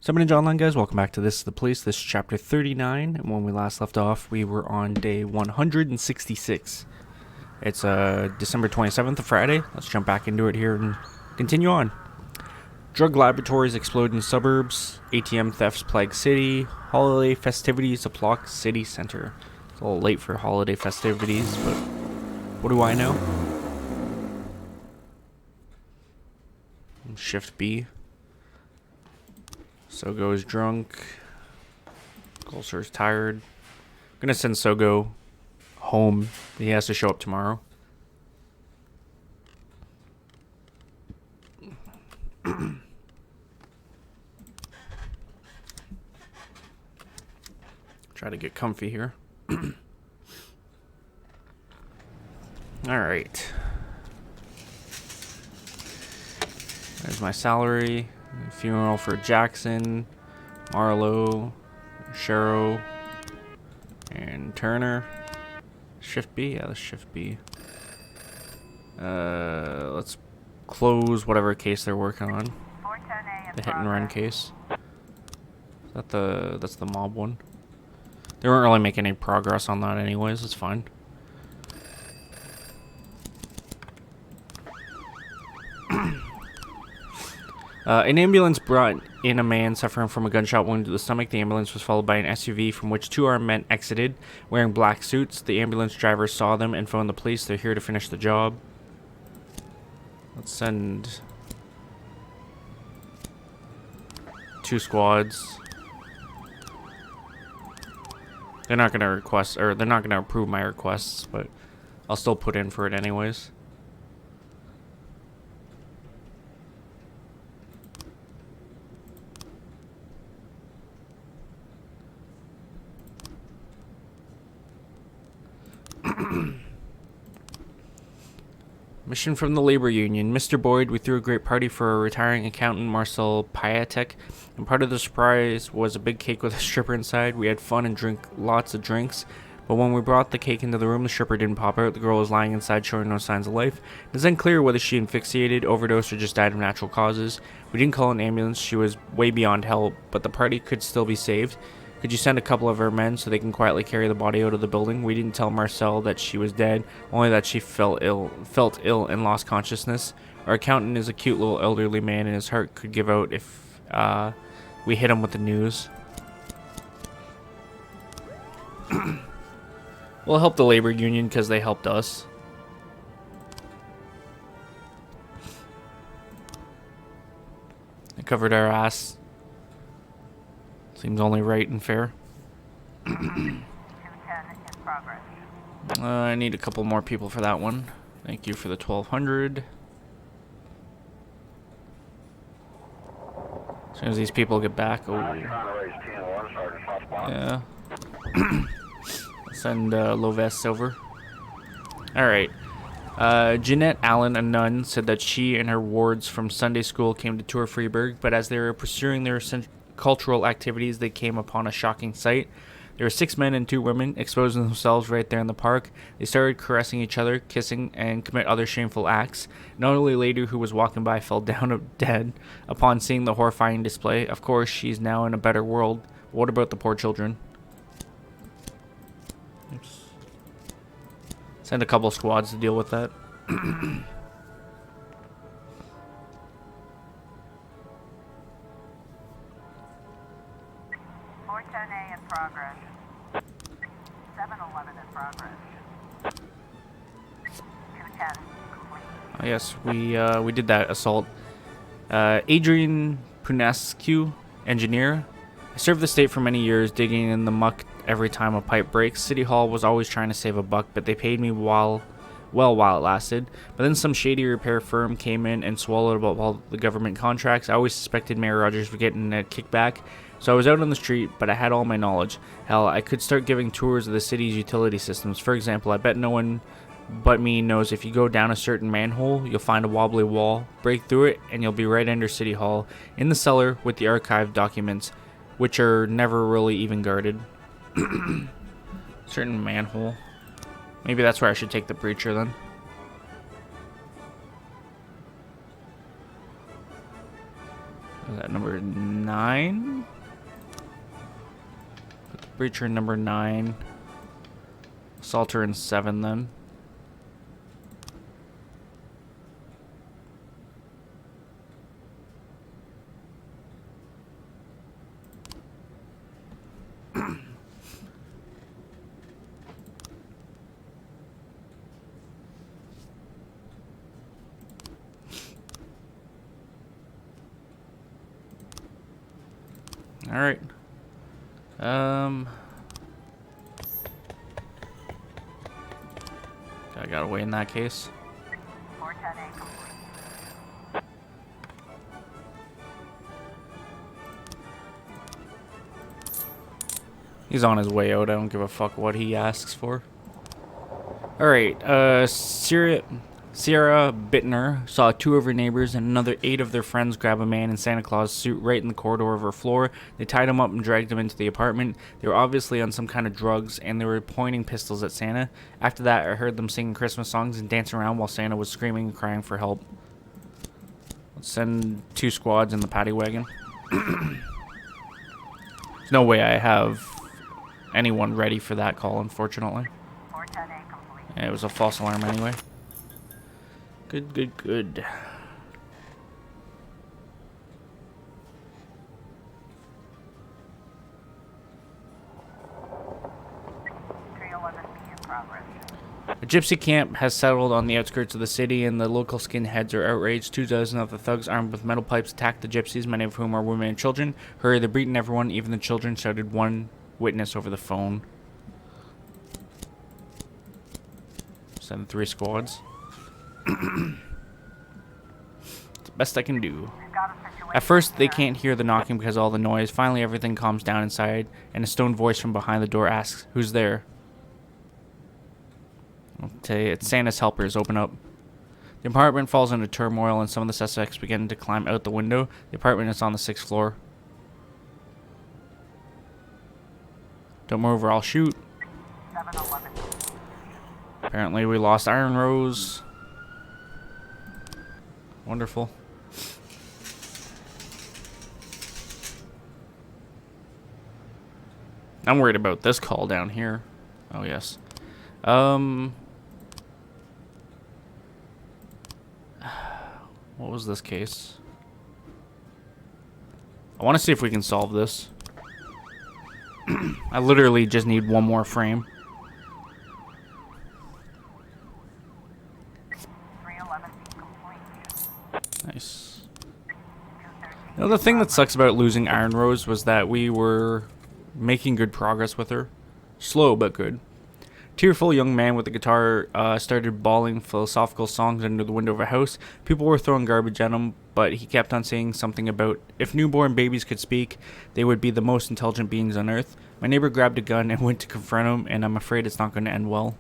Summon Ninja Online, guys. Welcome back to This is the Place. This is chapter 39, and when we last left off, we were on day 166. It's December 27th, a Friday. Let's jump back into it here and continue on. Drug laboratories explode in suburbs, ATM thefts plague city, holiday festivities block city center. It's a little late for holiday festivities, but what do I know? Shift B. Sogo is drunk. Gulser is tired. I'm gonna send Sogo home. He has to show up tomorrow. Try to get comfy here. Alright. There's my salary. Funeral for Jackson, Marlowe, Sharrow, and Turner. Shift B? Yeah, let's shift B. Let's close whatever case they're working on. The hit and run case. Is that that's the mob one? They weren't really making any progress on that anyways, it's fine. An ambulance brought in a man suffering from a gunshot wound to the stomach. The ambulance was followed by an SUV from which two armed men exited, wearing black suits. The ambulance driver saw them and phoned the police. They're here to finish the job. Let's send 2 squads. They're not gonna request, or they're not gonna approve my requests, but I'll still put in for it anyways. Mission from the labor union. Mr. Boyd, we threw a great party for a retiring accountant, Marcel Piatek, and part of the surprise was a big cake with a stripper inside. We had fun and drank lots of drinks, but when we brought the cake into the room, the stripper didn't pop out. The girl was lying inside, showing no signs of life. It's unclear whether she asphyxiated, overdosed, or just died of natural causes. We didn't call an ambulance. She was way beyond help, but the party could still be saved. Could you send a couple of our men so they can quietly carry the body out of the building? We didn't tell Marcel that she was dead, only that she felt ill and lost consciousness. Our accountant is a cute little elderly man, and his heart could give out if we hit him with the news. We'll help the labor union because they helped us. They covered our ass. Seems only right and fair. I need a couple more people for that one. Thank you for the 1200. As soon as these people get back, oh yeah. Send Loves over. All right. Jeanette Allen, a nun, said that she and her wards from Sunday school came to tour Freeburg, but as they were pursuing their cultural activities, they came upon a shocking sight. There were 6 men and 2 women exposing themselves right there in the park. They started caressing each other, kissing, and commit other shameful acts. An elderly lady who was walking by fell down dead upon seeing the horrifying display. Of course, she's now in a better world. What about the poor children? Oops. Send a couple squads to deal with that. 410A in progress. 711 in progress. 210 complete. Oh, yes, we did that assault. Adrian Punescu, engineer. I served the state for many years, digging in the muck every time a pipe breaks. City Hall was always trying to save a buck, but they paid me while it lasted. But then some shady repair firm came in and swallowed up all the government contracts. I always suspected Mayor Rogers for getting a kickback, so I was out on the street, but I had all my knowledge. Hell, I could start giving tours of the city's utility systems. For example, I bet no one but me knows if you go down a certain manhole, you'll find a wobbly wall, break through it, and you'll be right under City Hall, in the cellar with the archived documents, which are never really even guarded. Certain manhole. Maybe that's where I should take the preacher then. Was that number 9? Put the breacher in number 9. Assaulter in 7 then. All right. I got away in that case. 410A complete. He's on his way out. I don't give a fuck what he asks for. All right. Sierra Bittner saw 2 of her neighbors and another 8 of their friends grab a man in Santa Claus suit right in the corridor of her floor. They tied him up and dragged him into the apartment. They were obviously on some kind of drugs, and they were pointing pistols at Santa. After that, I heard them singing Christmas songs and dancing around while Santa was screaming and crying for help. Let's send 2 squads in the paddy wagon. There's no way I have anyone ready for that call, unfortunately. 410A complete. Yeah, it was a false alarm anyway. Good, good, good. 311B in progress. A gypsy camp has settled on the outskirts of the city, and the local skinheads are outraged. 24 of the thugs armed with metal pipes attacked the gypsies, many of whom are women and children. Hurry, they're beating everyone, even the children, shouted one witness over the phone. Send 3 squads. It's the best I can do. We've got a situation. At first, they here. can't hear the knocking because of all the noise. Finally, everything calms down inside, and a stone voice from behind the door asks, "Who's there?" Okay, it's Santa's helpers. Open up. The apartment falls into turmoil, and some of the suspects begin to climb out the window. The apartment is on the 6th floor. Don't move or I'll shoot. 711. Apparently, we lost Iron Rose. Wonderful. I'm worried about this call down here. Oh, yes. What was this case? I want to see if we can solve this. I literally just need one more frame. 311B complete. Nice. 213. You know, the thing that sucks about losing Iron Rose was that we were making good progress with her. Slow, but good. Tearful young man with a guitar started bawling philosophical songs under the window of a house. People were throwing garbage at him, but he kept on saying something about if newborn babies could speak, they would be the most intelligent beings on earth. My neighbor grabbed a gun and went to confront him, and I'm afraid it's not going to end well.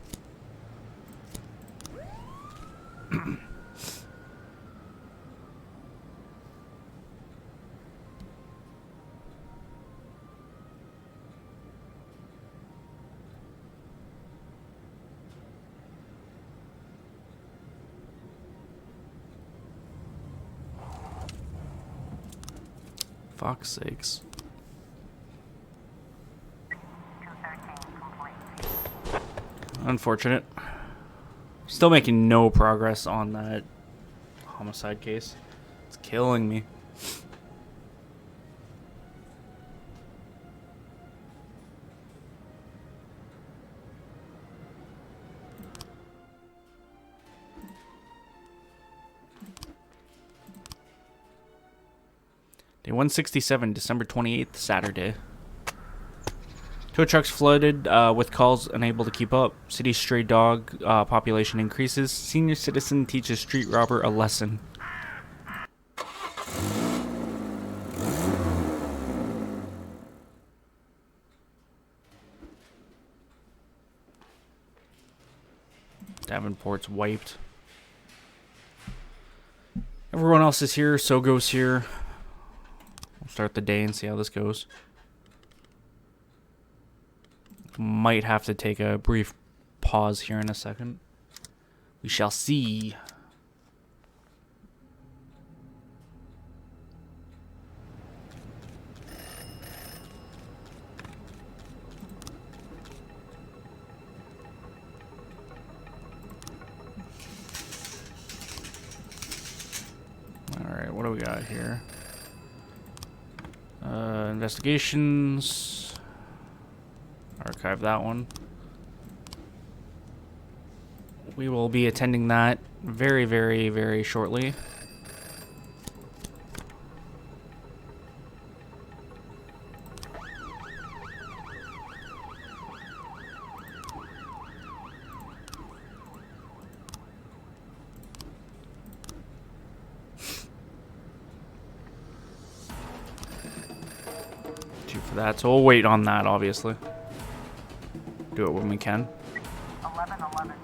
Fuck's sakes. 213 complete. Unfortunate. Still making no progress on that homicide case. It's killing me. Day 167, December 28th, Saturday. Tow trucks flooded with calls unable to keep up. City stray dog population increases. Senior citizen teaches street robber a lesson. Davenport's wiped. Everyone else is here. So goes here. We'll start the day and see how this goes. Might have to take a brief pause here in a second. We shall see. what do we got here? Investigations. Archive that one. We will be attending that very, very, very shortly. For that, so we'll wait on that, obviously. Do it when we can. 1111 in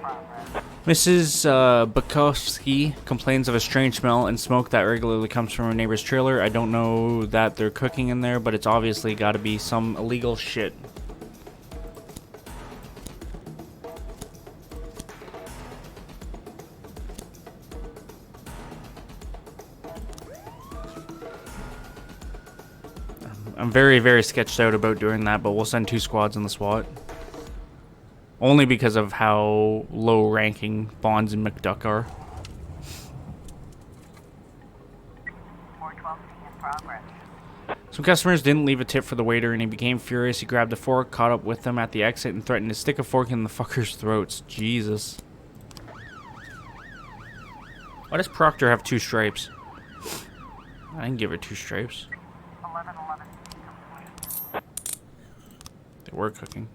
progress. Mrs. Bukowski complains of a strange smell and smoke that regularly comes from her neighbor's trailer. I don't know that they're cooking in there, but it's obviously got to be some illegal shit. I'm very, very sketched out about doing that, but we'll send 2 squads in the SWAT. Only because of how low ranking Bonds and McDuck are. 412 in progress. Some customers didn't leave a tip for the waiter, and he became furious. He grabbed a fork, caught up with them at the exit, and threatened to stick a fork in the fuckers' throats. Jesus. Why does Proctor have 2 stripes? I didn't give her 2 stripes. 1111 complete. They were cooking.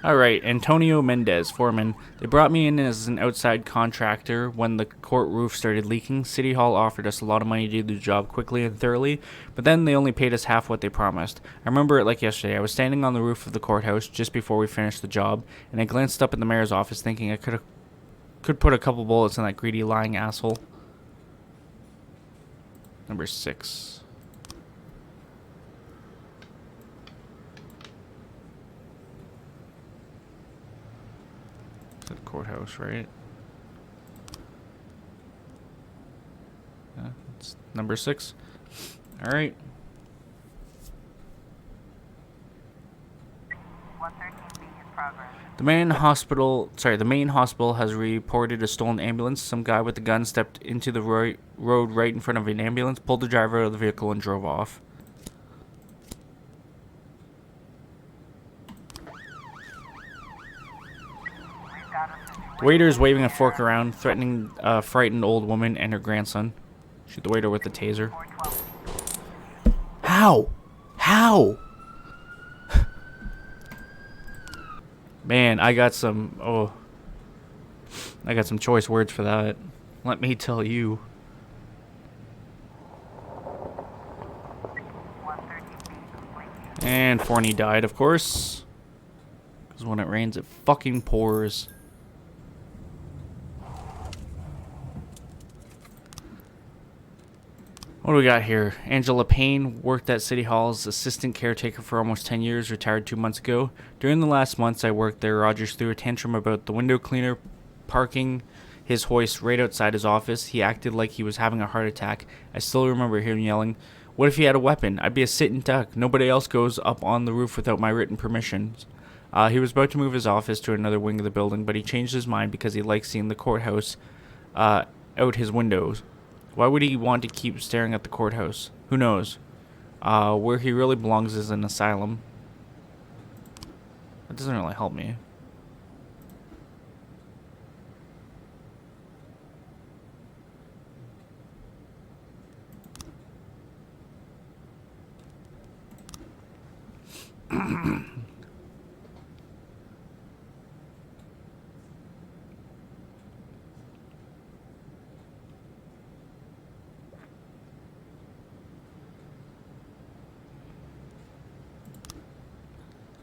Alright, Antonio Mendez, foreman. They brought me in as an outside contractor when the court roof started leaking. City Hall offered us a lot of money to do the job quickly and thoroughly, but then they only paid us half what they promised. I remember it like yesterday. I was standing on the roof of the courthouse just before we finished the job, and I glanced up at the mayor's office thinking I could put a couple bullets in that greedy, lying asshole. Number 6. The courthouse, right? Yeah, it's number 6. All right. 113B in progress. The main hospital has reported a stolen ambulance. Some guy with a gun stepped into the road right in front of an ambulance, pulled the driver out of the vehicle, and drove off. We've got a situation. The waiter is waving a fork around, threatening a frightened old woman and her grandson. Shoot the waiter with a taser. 412. How? How? Man, I got some choice words for that. Let me tell you. 113B complete. And Forney died, of course. Because when it rains, it fucking pours. What do we got here? Angela Payne worked at City Hall as assistant caretaker for almost 10 years, retired 2 months ago. During the last months I worked there, Rogers threw a tantrum about the window cleaner parking his hoist right outside his office. He acted like he was having a heart attack. I still remember him yelling, "What if he had a weapon? I'd be a sitting duck. Nobody else goes up on the roof without my written permissions." He was about to move his office to another wing of the building, but he changed his mind because he likes seeing the courthouse out his windows. Why would he want to keep staring at the courthouse? Who knows? Where he really belongs is an asylum. That doesn't really help me.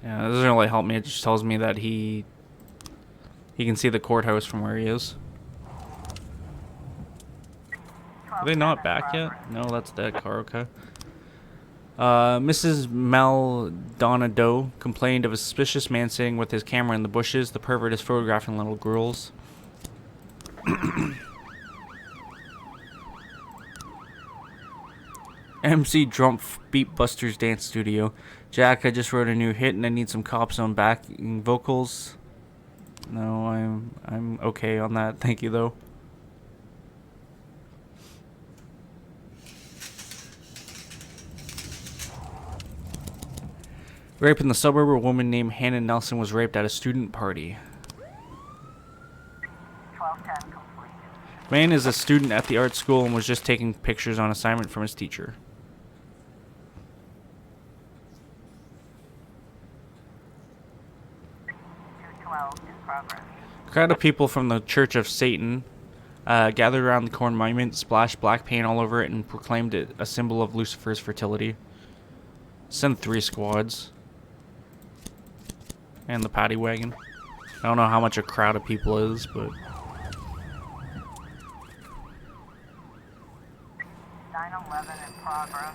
Yeah, that doesn't really help me. It just tells me that he can see the courthouse from where he is. Are they not back yet? No, that's that car, okay. Mrs. Maldonado complained of a suspicious man sitting with his camera in the bushes. The pervert is photographing little girls. MC Drumpf Beat Busters Dance Studio. Jack, I just wrote a new hit and I need some cops on backing vocals. No, I'm okay on that. Thank you though. Rape in the suburb. A woman named Hannah Nelson was raped at a student party. 1210 complete. Man is a student at the art school and was just taking pictures on assignment from his teacher. 212 in progress. A crowd of people from the Church of Satan gathered around the corn monument, splashed black paint all over it, and proclaimed it a symbol of Lucifer's fertility. Send 3 squads. And the paddy wagon. I don't know how much a crowd of people is, but 911 in progress.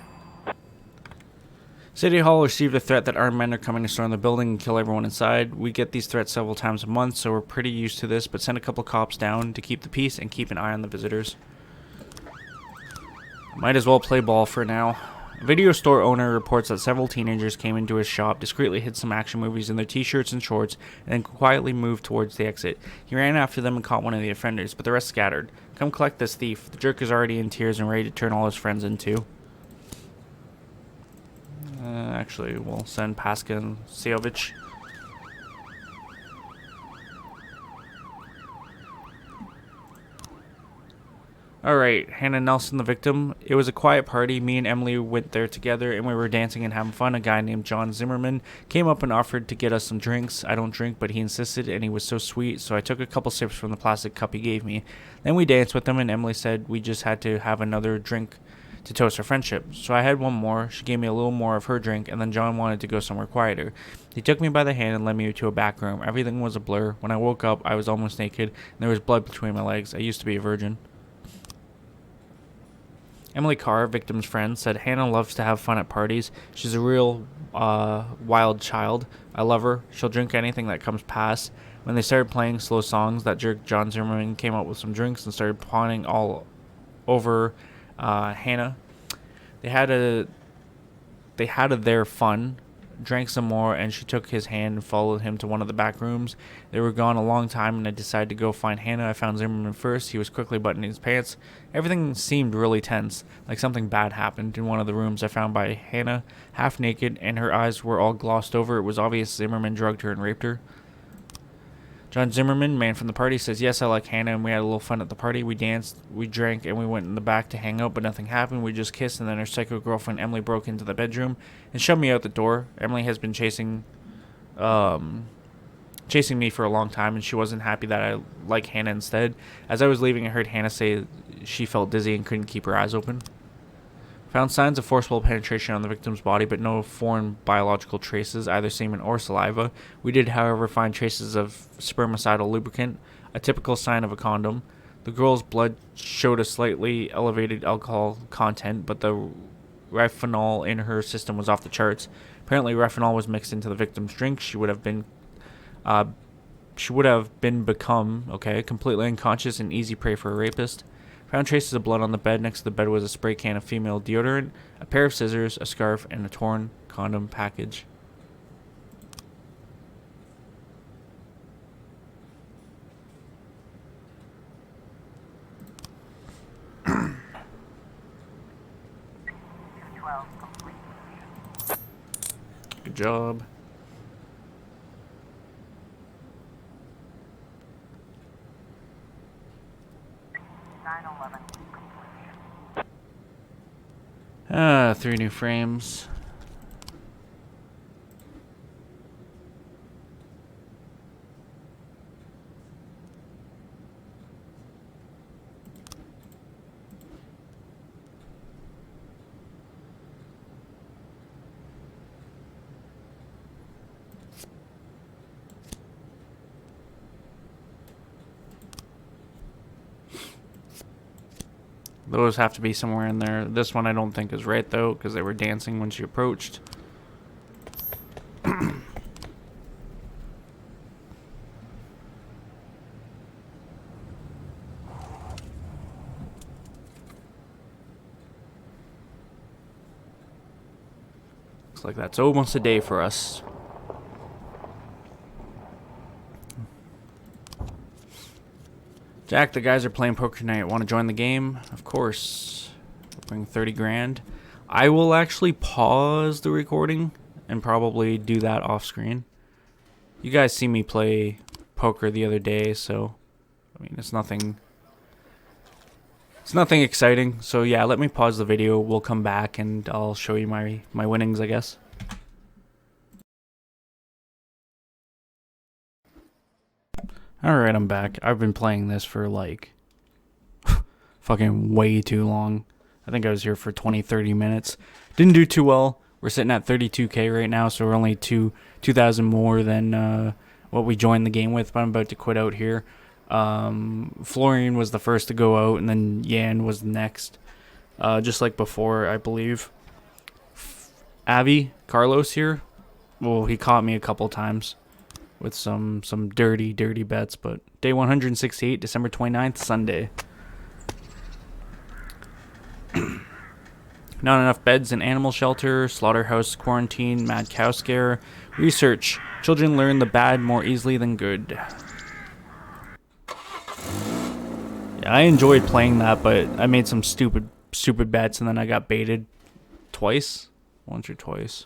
City Hall received a threat that armed men are coming to storm the building and kill everyone inside. We get these threats several times a month, so we're pretty used to this, but send a couple cops down to keep the peace and keep an eye on the visitors. Might as well play ball for now. A video store owner reports that several teenagers came into his shop, discreetly hid some action movies in their t-shirts and shorts, and then quietly moved towards the exit. He ran after them and caught one of the offenders, but the rest scattered. Come collect this thief. The jerk is already in tears and ready to turn all his friends into. Actually, we'll send Pasca and Seovich. Alright, Hannah Nelson, the victim. It was a quiet party. Me and Emily went there together, and we were dancing and having fun. A guy named John Zimmerman came up and offered to get us some drinks. I don't drink, but he insisted, and he was so sweet, so I took a couple sips from the plastic cup he gave me. Then we danced with him, and Emily said we just had to have another drink to toast our friendship. So I had one more. She gave me a little more of her drink, and then John wanted to go somewhere quieter. He took me by the hand and led me to a back room. Everything was a blur. When I woke up, I was almost naked, and there was blood between my legs. I used to be a virgin. Emily Carr, victim's friend, said Hannah loves to have fun at parties. She's a real wild child. I love her. She'll drink anything that comes past. When they started playing slow songs, that jerk John Zimmerman came up with some drinks and started pawning all over Hannah. They had their fun, drank some more, and she took his hand and followed him to one of the back rooms. They were gone a long time, and I decided to go find Hannah. I found Zimmerman first. He was quickly buttoning his pants. Everything seemed really tense, like something bad happened. In one of the rooms I found by Hannah, half naked, and her eyes were all glossed over. It was obvious Zimmerman drugged her and raped her. John Zimmerman, man from the party, says, yes, I like Hannah, and we had a little fun at the party. We danced, we drank, and we went in the back to hang out, but nothing happened. We just kissed, and then her psycho girlfriend, Emily, broke into the bedroom and shoved me out the door. Emily has been chasing me for a long time, and she wasn't happy that I like Hannah instead. As I was leaving, I heard Hannah say she felt dizzy and couldn't keep her eyes open. Found signs of forcible penetration on the victim's body, but no foreign biological traces, either semen or saliva. We did, however, find traces of spermicidal lubricant, a typical sign of a condom. The girl's blood showed a slightly elevated alcohol content, but the refinol in her system was off the charts. Apparently, refinol was mixed into the victim's drink. She would have become completely unconscious and easy prey for a rapist. Found traces of blood on the bed. Next to the bed was a spray can of female deodorant, a pair of scissors, a scarf, and a torn condom package. Complete. Good job. Complete. 3 new frames. Those have to be somewhere in there. This one I don't think is right, though, because they were dancing when she approached. Looks like that's almost a day for us. Jack, the guys are playing poker tonight. Want to join the game? Of course. Bring 30 grand. I will actually pause the recording and probably do that off screen. You guys see me play poker the other day, so I mean it's nothing exciting. So yeah, let me pause the video. We'll come back and I'll show you my winnings, I guess. Alright, I'm back. I've been playing this for like fucking way too long. I think I was here for 20-30 minutes. Didn't do too well. We're sitting at 32k right now, so we're only 2,000 more than what we joined the game with, but I'm about to quit out here. Florian was the first to go out, and then Yan was next. Just like before, I believe. Carlos here, well, he caught me a couple times with some dirty bets, but day 168, December 29th, Sunday. Not enough beds in animal shelter, slaughterhouse quarantine, mad cow scare. Research. Children learn the bad more easily than good. Yeah, I enjoyed playing that, but I made some stupid bets and then I got baited twice. Once or twice.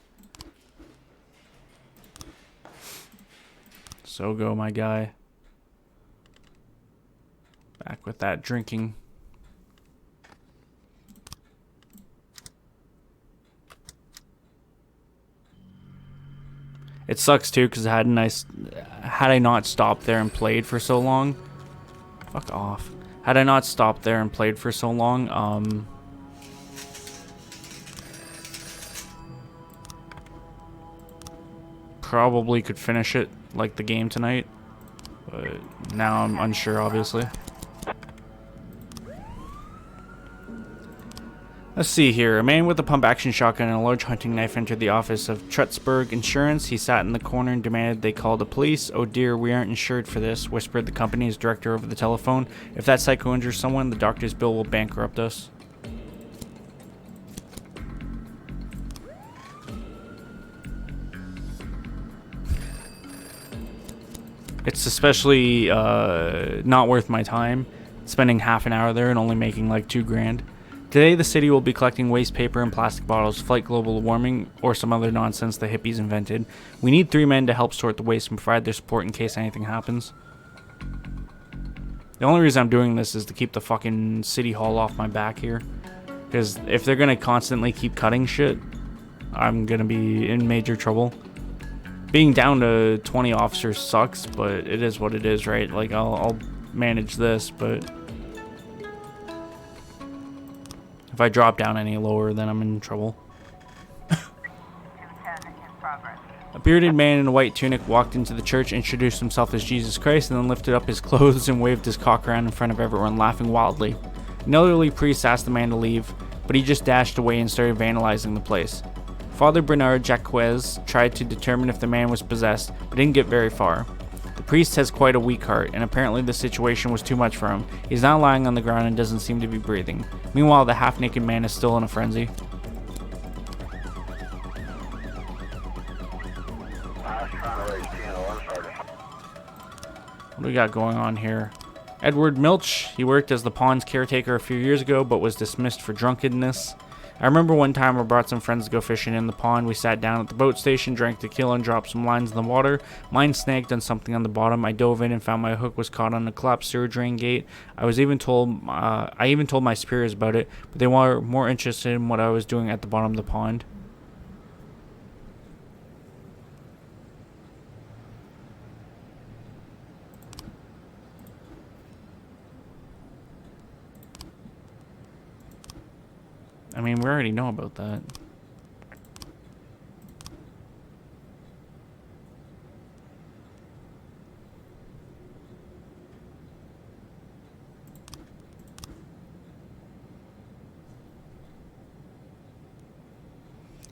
So go, my guy. Back with that drinking. It sucks too, because had I not stopped there and played for so long. Fuck off. Had I not stopped there and played for so long, probably could finish it like the game tonight. But now I'm unsure, obviously. Let's see here. A man with a pump-action shotgun and a large hunting knife entered the office of Trutzburg Insurance. He sat in the corner and demanded they call the police. "Oh dear, we aren't insured for this," whispered the company's director over the telephone. "If that psycho injures someone, the doctor's bill will bankrupt us." It's especially not worth my time spending half an hour there and only making like $2 grand. Today, the city will be collecting waste paper and plastic bottles, fight global warming, or some other nonsense the hippies invented. We need 3 men to help sort the waste and provide their support in case anything happens. The only reason I'm doing this is to keep the fucking city hall off my back here. Because if they're gonna constantly keep cutting shit, I'm gonna be in major trouble. Being down to 20 officers sucks, but it is what it is, right? Like, I'll manage this, but if I drop down any lower, then I'm in trouble. 210 in progress. A bearded man in a white tunic walked into the church, introduced himself as Jesus Christ, and then lifted up his clothes and waved his cock around in front of everyone, laughing wildly. An elderly priest asked the man to leave, but he just dashed away and started vandalizing the place. Father Bernard Jacquez tried to determine if the man was possessed, but didn't get very far. The priest has quite a weak heart, and apparently the situation was too much for him. He's now lying on the ground and doesn't seem to be breathing. Meanwhile, the half-naked man is still in a frenzy. What do we got going on here? Edward Milch, he worked as the pond's caretaker a few years ago, but was dismissed for drunkenness. I remember one time I brought some friends to go fishing in the pond. We sat down at the boat station, drank tequila, and dropped some lines in the water. Mine snagged on something on the bottom. I dove in and found my hook was caught on a collapsed sewer drain gate. I even told my superiors about it, but they were more interested in what I was doing at the bottom of the pond. I mean, we already know about that.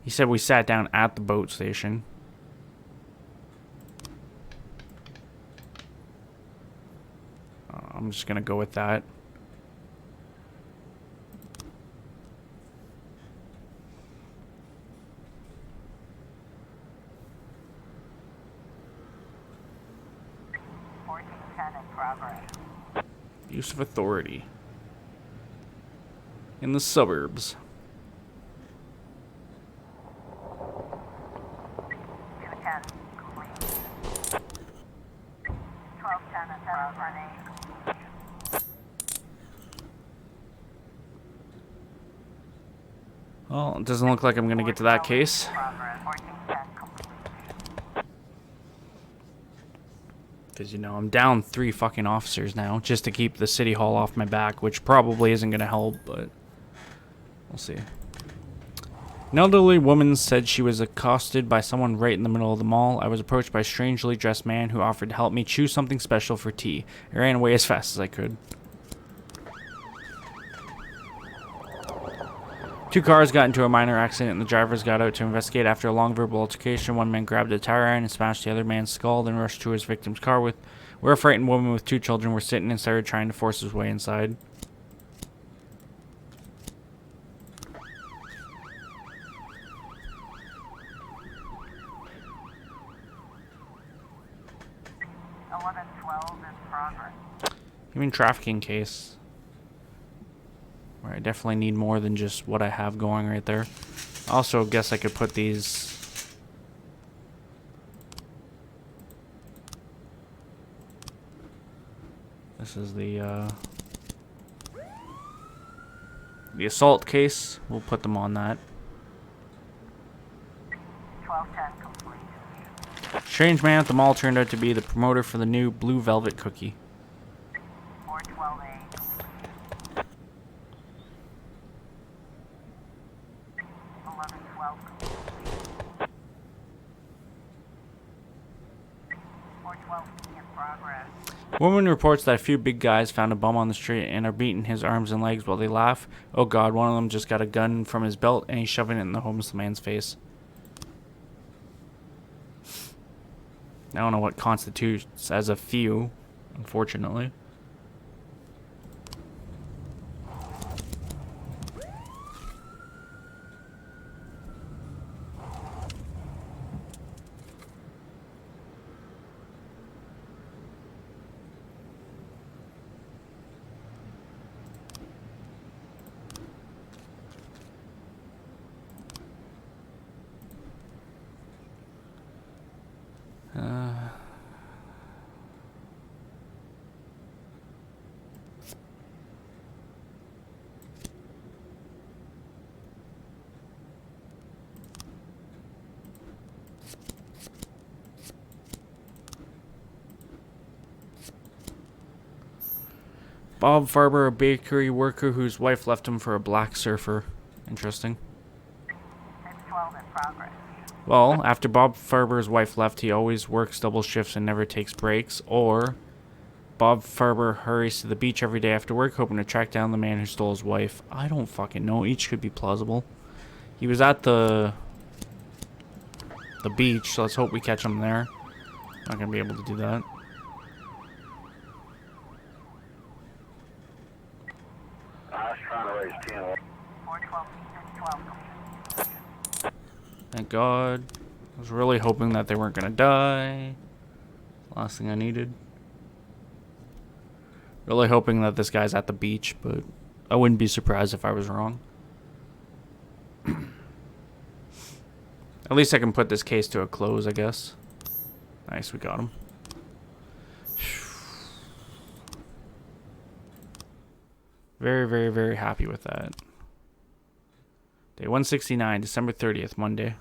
He said we sat down at the boat station. I'm just gonna go with that. 1210 in progress. Use of authority. In the suburbs. 210 complete. 1210 in progress. Well, it doesn't look like I'm gonna get to that case. Progress. 1410 complete. Because, you know, I'm down 3 fucking officers now just to keep the city hall off my back, which probably isn't going to help, but we'll see. An elderly woman said she was accosted by someone right in the middle of the mall. I was approached by a strangely dressed man who offered to help me choose something special for tea. I ran away as fast as I could. 2 cars got into a minor accident and the drivers got out to investigate. After a long verbal altercation, one man grabbed a tire iron and smashed the other man's skull, then rushed to his victim's car where a frightened woman with 2 children were sitting and started trying to force his way inside. in progress. You mean trafficking case? Where I definitely need more than just what I have going right there. Also, guess I could put these... This is the assault case. We'll put them on that. 1210 complete. Strange man at the mall turned out to be the promoter for the new Blue Velvet cookie. 412A complete. 1112 complete. 412B in progress. Woman reports that a few big guys found a bum on the street and are beating his arms and legs while they laugh. Oh god, one of them just got a gun from his belt and he's shoving it in the homeless man's face. I don't know what constitutes as a few, unfortunately. Bob Farber, a bakery worker whose wife left him for a black surfer. Interesting. 612 in progress. Well, after Bob Farber's wife left, he always works double shifts and never takes breaks. Or Bob Farber hurries to the beach every day after work, hoping to track down the man who stole his wife. I don't fucking know. Each could be plausible. He was at the beach, so let's hope we catch him there. Not gonna be able to do that. I was trying to raise 10. 412 612 complete. Thank God. I was really hoping that they weren't gonna die. Last thing I needed. Really hoping that this guy's at the beach, but I wouldn't be surprised if I was wrong. At least I can put this case to a close, I guess. Nice, we got him. Very, very, very happy with that. Day 169, December 30th, Monday.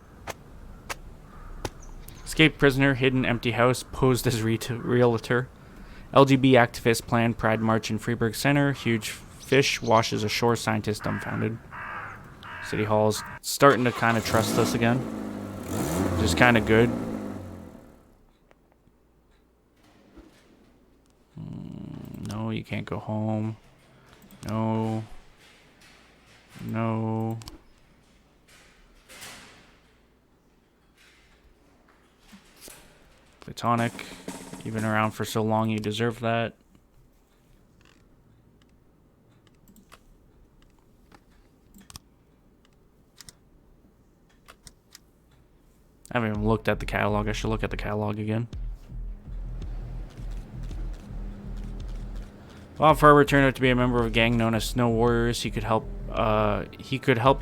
Escaped prisoner, hidden empty house, posed as realtor. LGB activist planned Pride March in Freeburg Center. Huge fish washes ashore, scientist dumbfounded. City Hall's starting to kind of trust us again. Which is kind of good. No, you can't go home. No. No. Platonic. You've been around for so long, you deserve that. I haven't even looked at the catalog. I should look at the catalog again. Bob Farber turned out to be a member of a gang known as Snow Warriors. He could help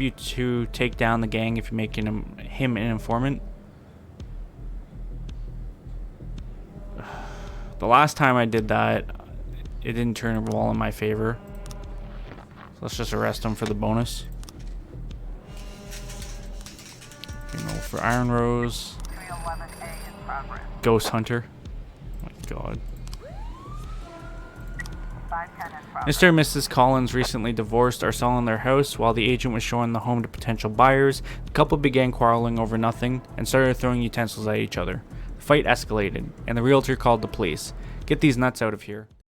you to take down the gang if you make him an informant. The last time I did that, it didn't turn well in my favor. So let's just arrest him for the bonus. You know, for Iron Rose. 311A in progress. Ghost Hunter. Oh my god. 510 in progress. Mr. and Mrs. Collins recently divorced are selling their house. While the agent was showing the home to potential buyers, the couple began quarreling over nothing and started throwing utensils at each other. The fight escalated, and the realtor called the police. Get these nuts out of here.